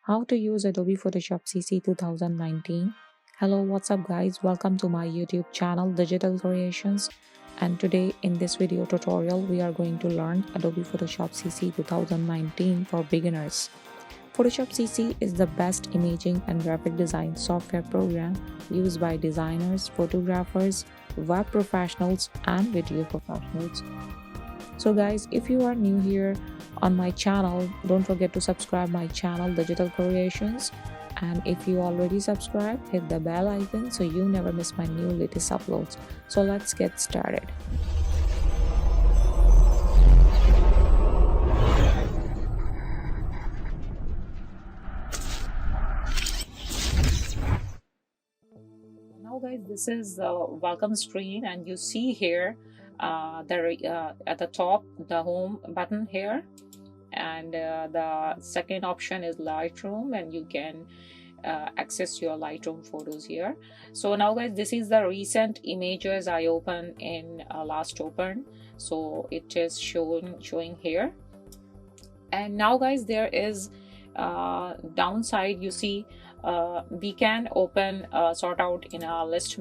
How to use Adobe Photoshop CC 2019. Hello, what's up guys? Welcome to my YouTube channel Digital Creations, and today in this video tutorial we are going to learn Adobe Photoshop CC 2019 for beginners. Photoshop CC is the best imaging and graphic design software program used by designers, photographers, web professionals and video professionals. So guys, if you are new here on my channel, don't forget to subscribe my channel Digital Creations, and if you already subscribed, hit the bell icon so you never miss my new latest uploads. So let's get started. Now guys, this is the welcome screen, and you see here at the top the home button here, and the second option is Lightroom, and you can access your Lightroom photos here. So now guys, this is the recent images I opened in last open, so it is showing here. And now guys, there is downside. You see, we can open sort out in a list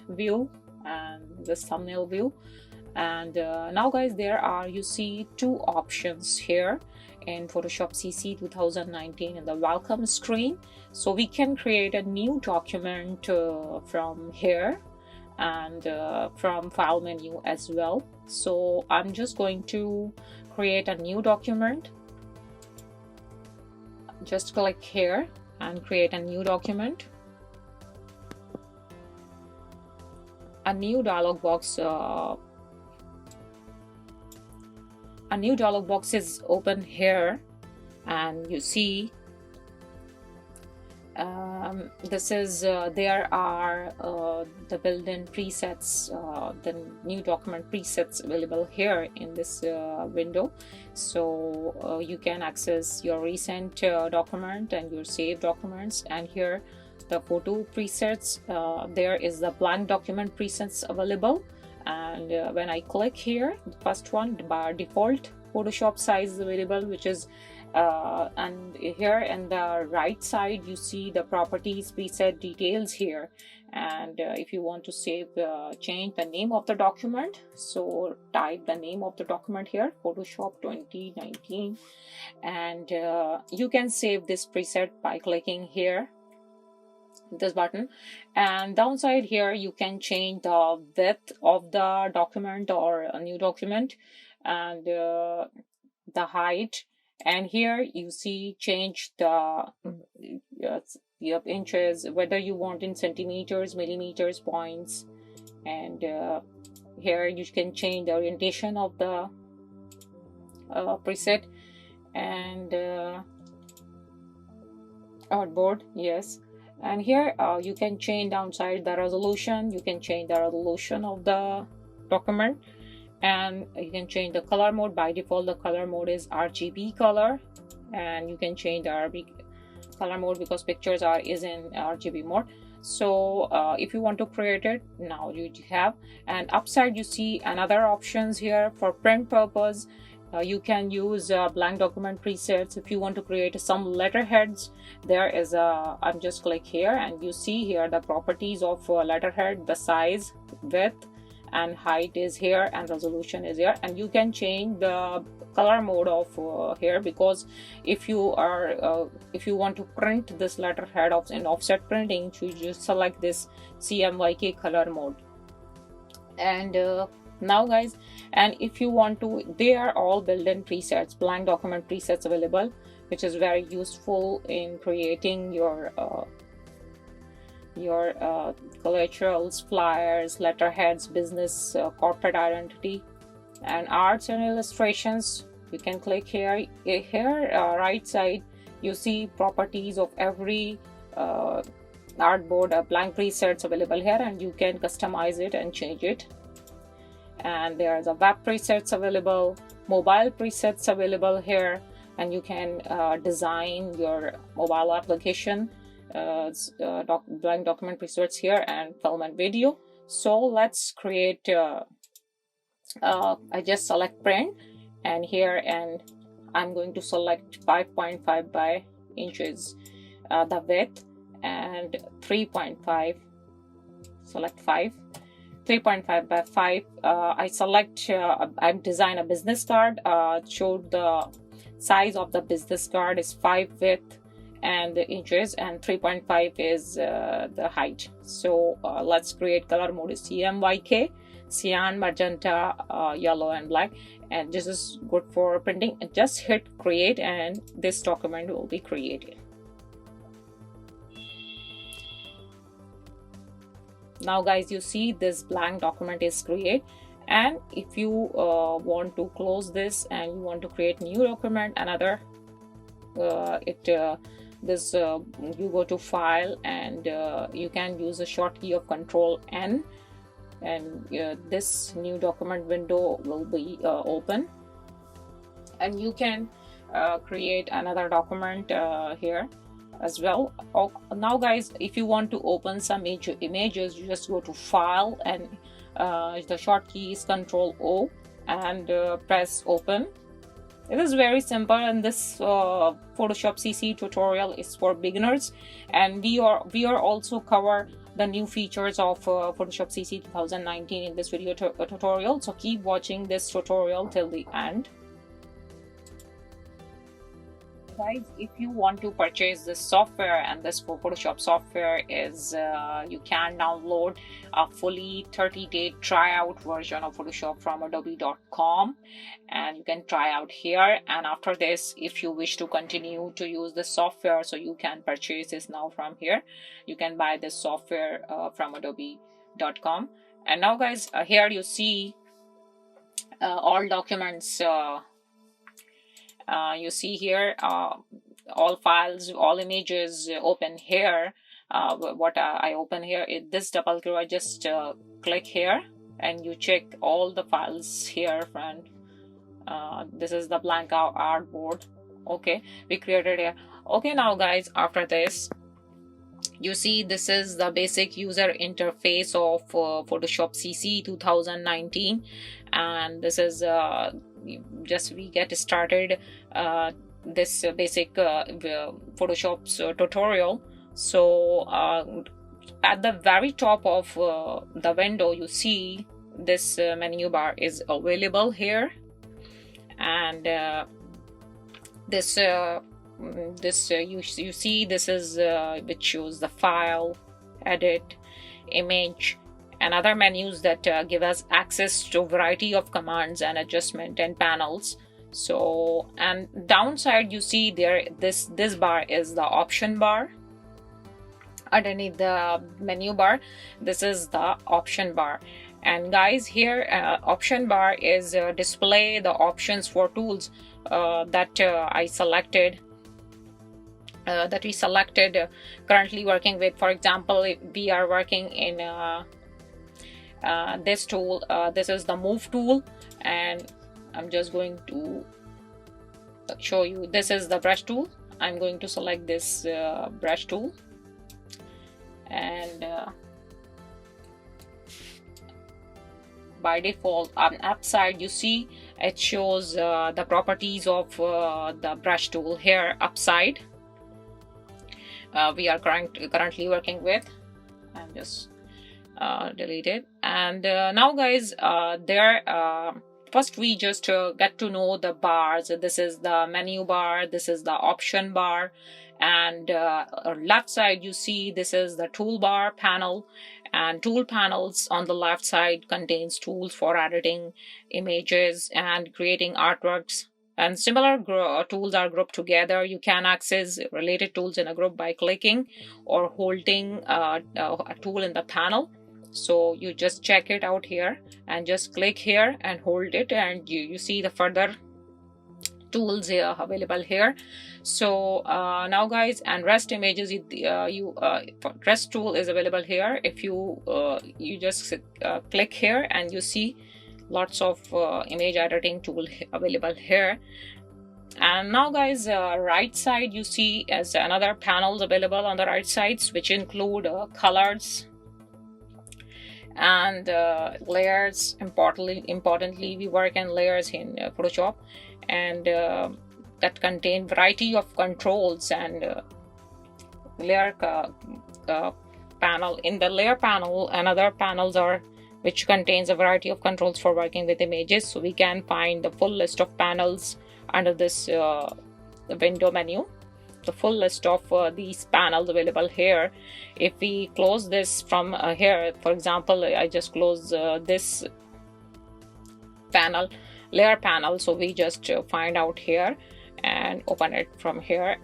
view and this thumbnail view. And now guys, there are, you see, two options here in Photoshop CC 2019 in the welcome screen. So we can create a new document from here, and from file menu as well. So I'm just going to create a new document. Just click here and create a new document. A new dialog box is open here, and you see this is there are the built-in presets, the new document presets available here in this window. So you can access your recent document and your saved documents, and here the photo presets. There is the blank document presets available, and when I click here, the first one, by default Photoshop size is available, which is and here in the right side you see the properties preset details here. And if you want to save change the name of the document, so type the name of the document here, Photoshop 2019, and you can save this preset by clicking here this button. And downside here, you can change the width of the document or a new document, and the height. And here you see change the inches, whether you want in centimeters, millimeters, points. And here you can change the orientation of the preset, and artboard, yes. And here you can change downside the resolution. You can change the resolution of the document, and you can change the color mode. By default the color mode is RGB color, and you can change the RGB color mode because pictures is in RGB mode. So if you want to create it, now you have. And upside you see another options here for print purpose. You can use blank document presets. If you want to create some letterheads, there is a, I'm just click here, and you see here the properties of letterhead, the size, width and height is here, and resolution is here. And you can change the color mode of here, because if you are if you want to print this letterhead in offset printing, you just select this CMYK color mode. And now guys, and if you want to, they are all built-in presets, blank document presets available, which is very useful in creating your collaterals, flyers, letterheads, business, corporate identity, and arts and illustrations. You can click here. Right side you see properties of every artboard, blank presets available here, and you can customize it and change it. And there's a web presets available, mobile presets available here, and you can design your mobile application. Blank document presets here, and film and video. So let's create I just select print, and here, and I'm going to select 5.5 by inches the width, and 3.5, select 5, 3.5 by 5. I select, I design a business card, showed the size of the business card is 5 width and the inches, and 3.5 is the height. So let's create color mode is CMYK, cyan, magenta, yellow and black, and this is good for printing. And just hit create and this document will be created. Now guys, you see this blank document is created, and if you want to close this and you want to create new document, another you go to file and you can use a shortcut of Control N, and this new document window will be open, and you can create another document here as well. Now guys, if you want to open some images, you just go to file and the short key is Control O and press open. It is very simple, and this Photoshop CC tutorial is for beginners, and we are also cover the new features of Photoshop CC 2019 in this video tutorial. So keep watching this tutorial till the end. Guys, if you want to purchase this software, and this Photoshop software is you can download a fully 30-day tryout version of Photoshop from adobe.com, and you can try out here, and after this, if you wish to continue to use the software, so you can purchase this now from here. You can buy this software from adobe.com. And now guys, here you see all documents. You see here all files, all images open here. What I open here is this double click. I just click here and you check all the files here, friend. This is the blank artboard. Okay, we created here. Okay, now guys, after this, you see this is the basic user interface of Photoshop CC 2019, and this is just we get started this basic Photoshop's tutorial. So at the very top of the window, you see this menu bar is available here, and you see this is which shows the file, edit, image, and other menus that give us access to a variety of commands and adjustment and panels. So, and downside you see there, this bar is the option bar. Underneath the menu bar, this is the option bar. And guys, here option bar is display the options for tools that I selected. That we selected currently working with. For example, if we are working in this tool, this is the move tool, and I'm just going to show you. This is the brush tool. I'm going to select this brush tool, and by default on app side, you see it shows the properties of the brush tool here upside. We are currently working with, and just delete it. And now guys, first we just get to know the bars. This is the menu bar, this is the option bar, and left side you see this is the toolbar panel, and tool panels on the left side contains tools for editing images and creating artworks. And similar tools are grouped together. You can access related tools in a group by clicking or holding a tool in the panel. So you just check it out here and just click here and hold it, and you see the further tools here available here. So now guys, and rest images, rest tool is available here. If you just click here and you see lots of image editing tool available here. And now guys, right side you see as another panels available on the right sides, which include colors and layers. Importantly we work in layers in Photoshop, and that contain variety of controls and layer panel. In the layer panel, another panels are which contains a variety of controls for working with images. So we can find the full list of panels under this the window menu. The full list of these panels available here. If we close this from here, for example, I just close this panel, layer panel, so we just find out here and open it from here,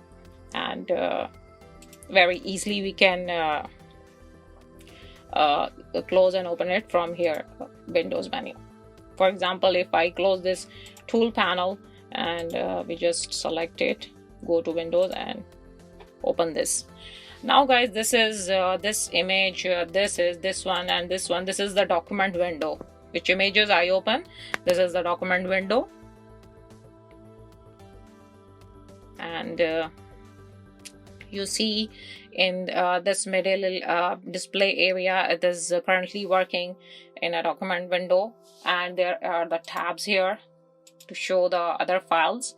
and very easily we can close and open it from here, Windows menu. For example, if I close this tool panel and we just select it, go to Windows and open this. Now guys, this is this image, this is this one and this one. This is the document window. Which images I open? This is the document window, and you see in this middle display area, it is currently working in a document window, and there are the tabs here to show the other files,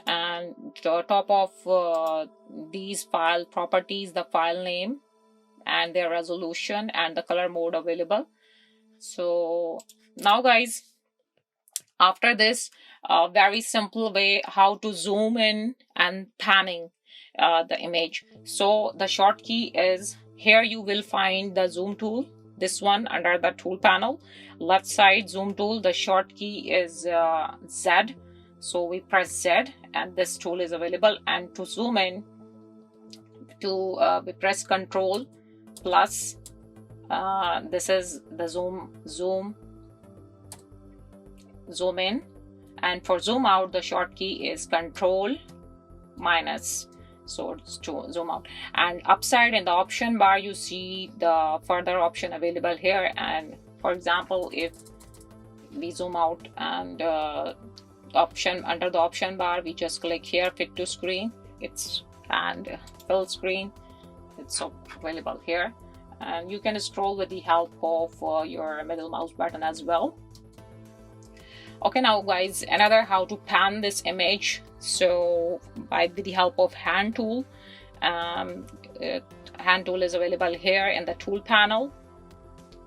and the top of these file properties, the file name and their resolution and the color mode available. So now guys, after this, a very simple way how to zoom in and panning the image. So the short key is here. You will find the zoom tool, this one under the tool panel, left side zoom tool. The short key is Z, so we press Z and this tool is available. And to zoom in, we press Control plus this is the zoom in, and for zoom out the short key is Control minus, so it's to zoom out. And upside in the option bar you see the further option available here, and for example if we zoom out and option under the option bar, we just click here fit to screen, it's and fill screen, it's available here. And you can scroll with the help of your middle mouse button as well. Okay, now guys, another how to pan this image. So with the help of hand tool, hand tool is available here in the tool panel.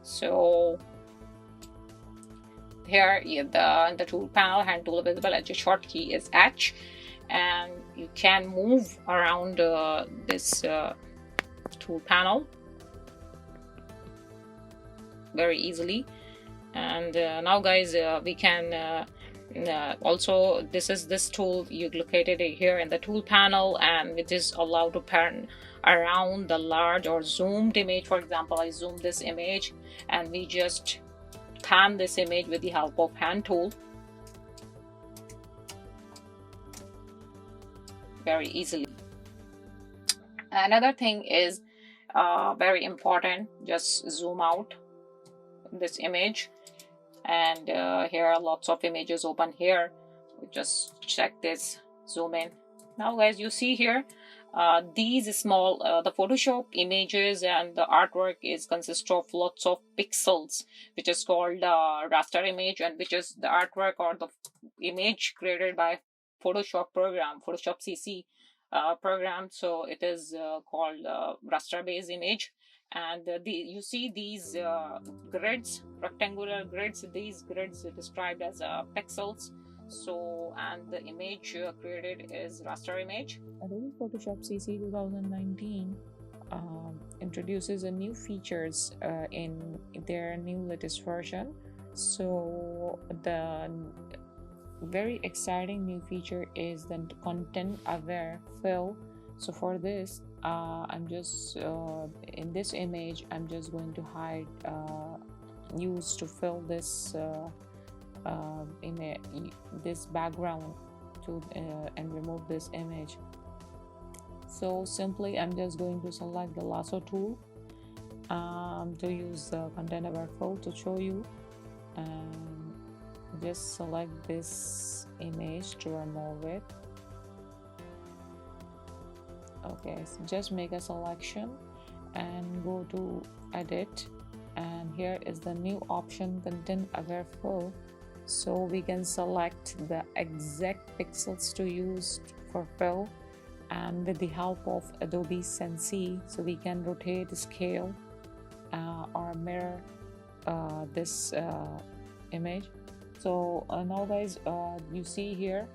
So here in the tool panel, hand tool available, and your short key is H, and you can move around this tool panel very easily. And now guys, we can also, this tool you located it here in the tool panel, and it is allowed to pan around the large or zoomed image. For example, I zoom this image and we just pan this image with the help of hand tool very easily. Another thing is very important, just zoom out this image, and here are lots of images open here. We just check this, zoom in. Now guys, you see here these small the Photoshop images and the artwork is consist of lots of pixels, which is called raster image, and which is the artwork or the image created by Photoshop program, Photoshop CC program. So it is called raster based image. And you see these grids, rectangular grids. These grids are described as pixels. So, and the image created is raster image. Adobe Photoshop CC 2019 introduces a new features in their new latest version. So the very exciting new feature is the content aware fill. So for this, I'm just in this image, I'm just going to hide use to fill this this background to and remove this image. So simply I'm just going to select the lasso tool to use the content aware fill to show you, and just select this image to remove it. Okay, so just make a selection and go to edit, and here is the new option content aware fill. So we can select the exact pixels to use for fill, and with the help of Adobe Sensei, so we can rotate, scale, or mirror this image. So now guys, you see here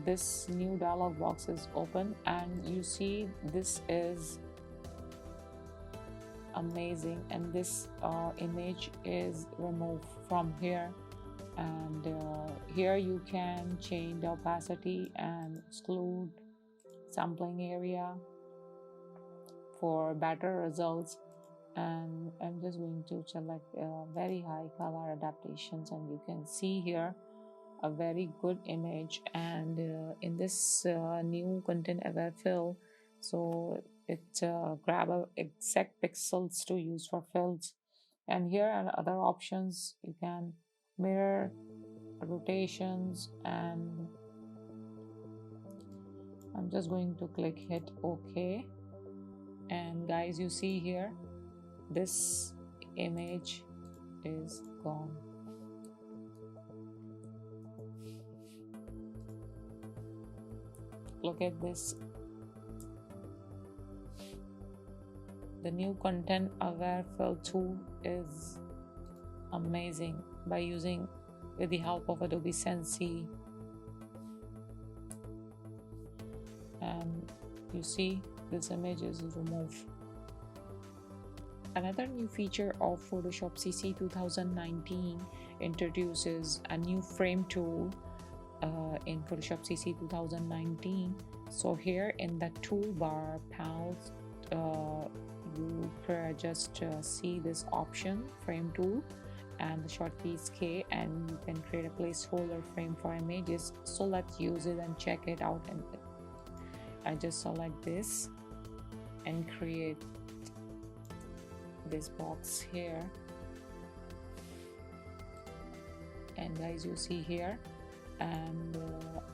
this new dialog box is open, and you see this is amazing, and this image is removed from here. And here you can change the opacity and exclude sampling area for better results. And I'm just going to select very high color adaptations, and you can see here a very good image. And in this new content aware fill, so it grab exact pixels to use for fills. And here are other options. You can mirror, rotations, and I'm just going to click hit OK. And guys, you see here this image is gone. Look at this. The new content aware fill tool is amazing by using with the help of Adobe Sensei. And you see this image is removed. Another new feature of Photoshop CC 2019 introduces a new frame tool in Photoshop CC 2019. So here in the toolbar panel, you just see this option, frame tool, and the shortkeys K, and you can create a placeholder frame for images. So let's use it and check it out. And I just select this and create this box here. And guys, you see here, and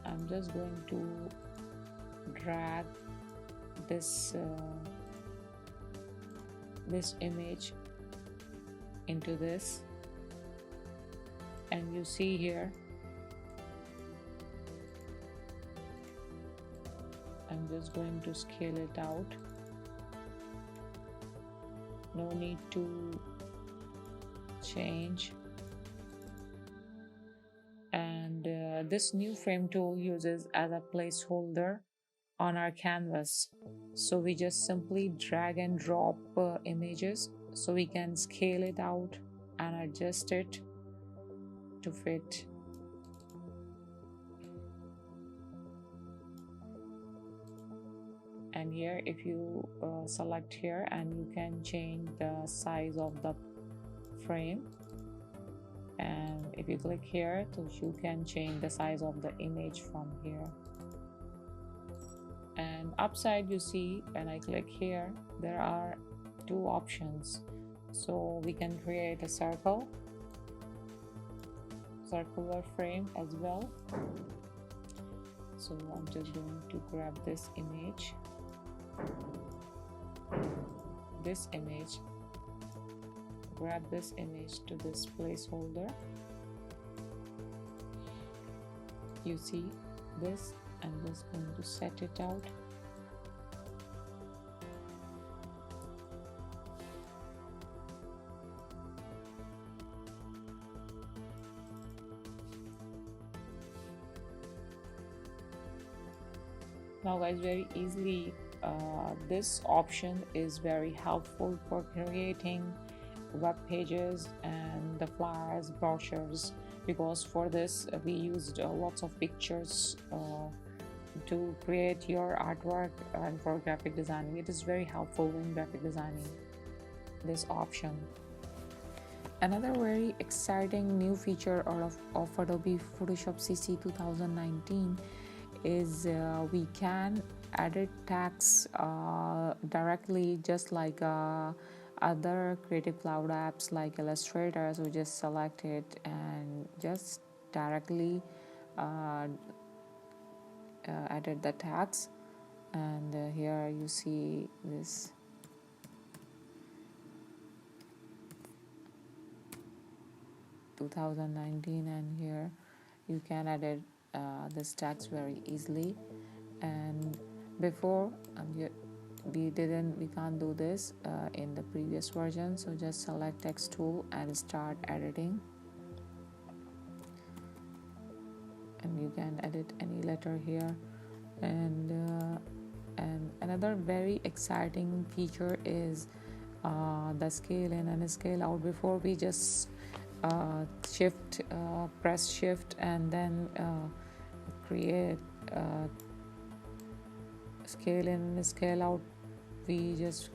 I'm just going to drag this this image into this, and you see here I'm just going to scale it out. No need to change. And this new frame tool uses as a placeholder on our canvas. So we just simply drag and drop images, so we can scale it out and adjust it to fit. And here, if you select here, and you can change the size of the frame, and if you click here, so you can change the size of the image from here. And upside, you see, when I click here, there are two options. So we can create a circular frame as well. So I'm just going to grab this image, grab this image to this placeholder. You see this, I'm just going to set it out. Now guys, very easily, this option is very helpful for creating web pages and the flyers, brochures, because for this we used lots of pictures to create your artwork, and for graphic designing it is very helpful in graphic designing, this option. Another very exciting new feature of Adobe Photoshop CC 2019 is we can edit tags directly, just like other Creative Cloud apps like Illustrator. So just select it and just directly edit the tags. And here you see this. 2019, and here you can edit this text very easily. And before we can't do this in the previous version, so just select text tool and start editing, and you can edit any letter here. And another very exciting feature is the scale in and scale out. Before we just press shift and then create scale in scale out, we just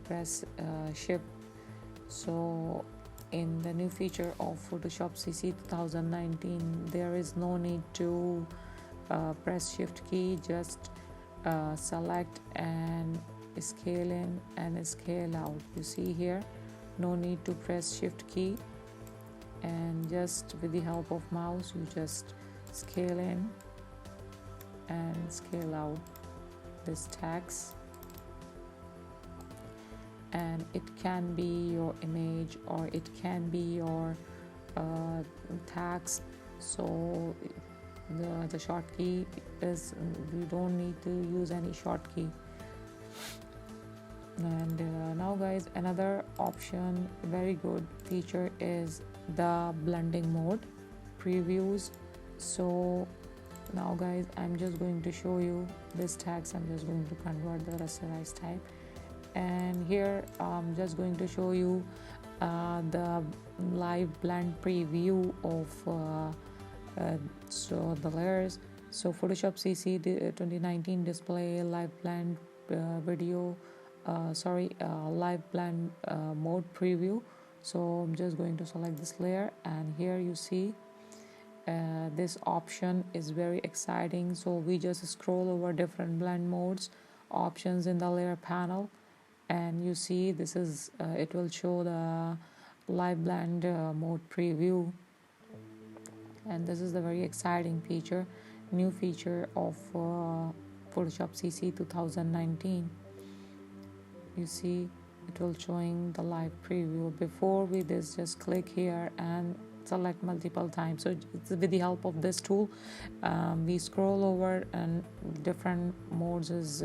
press shift. So in the new feature of Photoshop CC 2019, there is no need to press shift key, just select and scale in and scale out. You see here, no need to press shift key, and just with the help of mouse you just scale in and scale out this text. And it can be your image or it can be your text. So the short key is, you don't need to use any short key. And now guys, another option, very good feature, is the blending mode previews. So now guys, I'm just going to show you this text. I'm just going to convert the rasterized type, and here I'm just going to show you the live blend preview of so the layers. So Photoshop CC 2019 display live blend video live blend mode preview. So I'm just going to select this layer, and here you see this option is very exciting. So we just scroll over different blend modes options in the layer panel, and you see this is it will show the live blend mode preview. And this is the very exciting feature, new feature of Photoshop CC 2019. You see it will showing the live preview. Before we this, just click here and select multiple times. So it's with the help of this tool we scroll over, and different modes is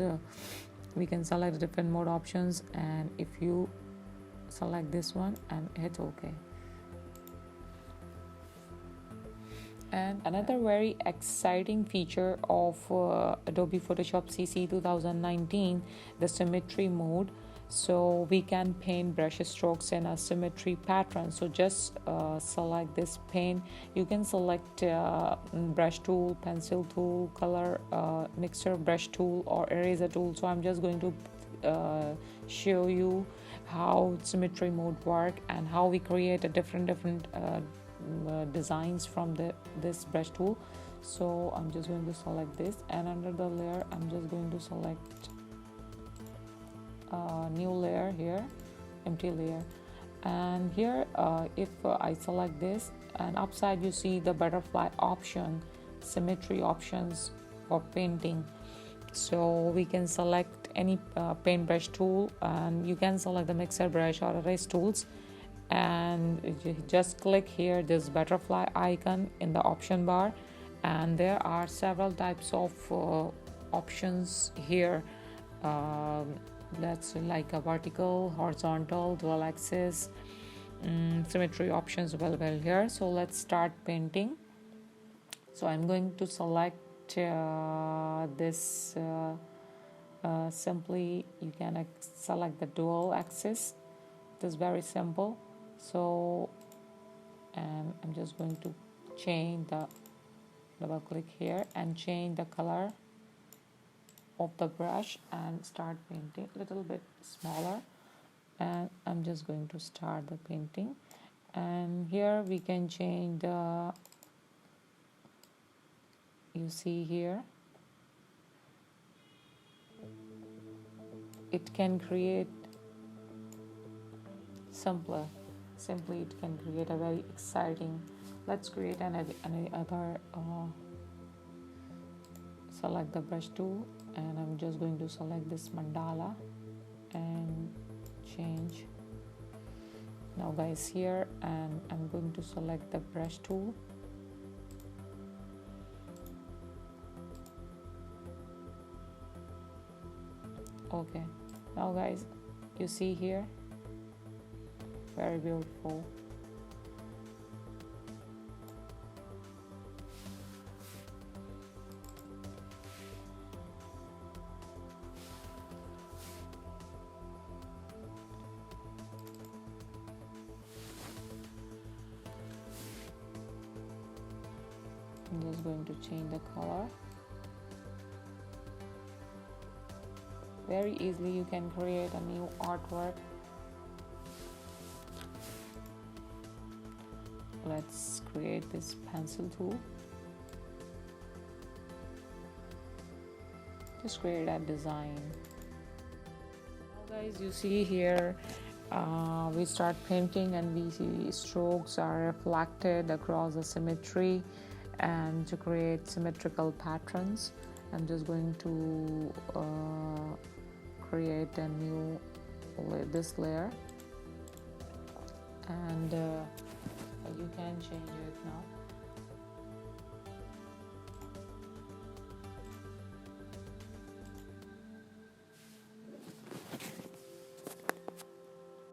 we can select different mode options, and if you select this one and hit OK. And another very exciting feature of Adobe Photoshop CC 2019, the Symmetry Mode. So we can paint brush strokes in a symmetry pattern. So just select this paint. You can select brush tool, pencil tool, color mixer brush tool, or eraser tool. So I'm just going to show you how Symmetry Mode work and how we create a different designs from this brush tool. So I'm just going to select this, and under the layer I'm just going to select new layer here, empty layer. And here if I select this, and upside you see the butterfly option, symmetry options for painting. So we can select any paintbrush tool, and you can select the mixer brush or erase tools, and you just click here this butterfly icon in the option bar, and there are several types of options here. That's like a vertical, horizontal, dual axis, symmetry options available here. So let's start painting. So I'm going to select this simply you can select the dual axis. It is very simple. So and I'm just going to change the double click here and change the color of the brush and start painting a little bit smaller, and I'm just going to start the painting. And here we can change the, you see here it can create simply it can create a very exciting. Let's create another select the brush tool, and I'm just going to select this mandala and change Now guys, here, and I'm going to select the brush tool. Okay, now guys, you see here, very beautiful. I'm just going to change the color. Very easily you can create a new artwork. Let's create this pencil tool. Just create a design. Now guys, you see here, we start painting and we see strokes are reflected across the symmetry, and to create symmetrical patterns, I'm just going to create a new this layer, and you can change it now.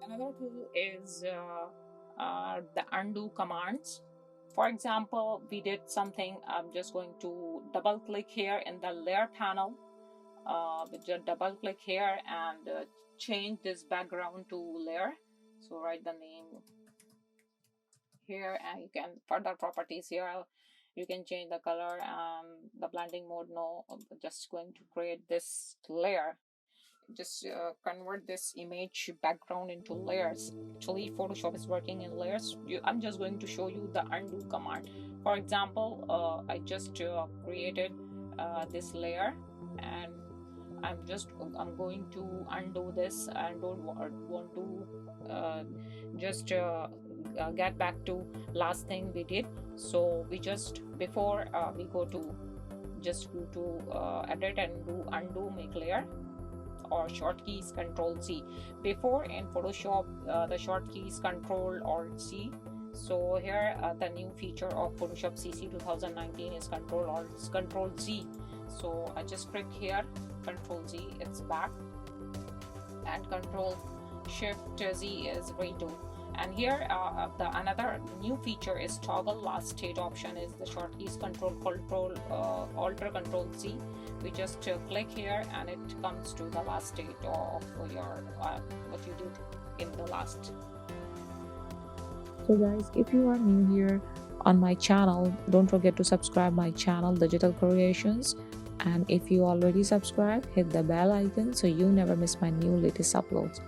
Another tool is the undo commands. For example, we did something. I'm just going to double click here in the layer panel. Just double click here and change this background to layer. So write the name here, and you can further properties here. You can change the color and the blending mode. No, just going to create this layer. Just convert this image background into layers. Actually, Photoshop is working in layers. I'm just going to show you the undo command. For example, I just created this layer, and I'm going to undo this and don't want to just get back to last thing we did. So we just before we go to edit and do undo, make layer, or short key is Control C. Before in Photoshop, the short key is Control or C. So here the new feature of Photoshop CC 2019 is Control Z. So I just click here, Control Z, it's back, and Control Shift Z is redo. And here another new feature is toggle last state option. Is the short keys Alter Control Z. We just click here and it comes to the last state of your what you did in the last. So guys, if you are new here on my channel, don't forget to subscribe my channel Digital Creations, and if you already subscribed, hit the bell icon so you never miss my new latest uploads.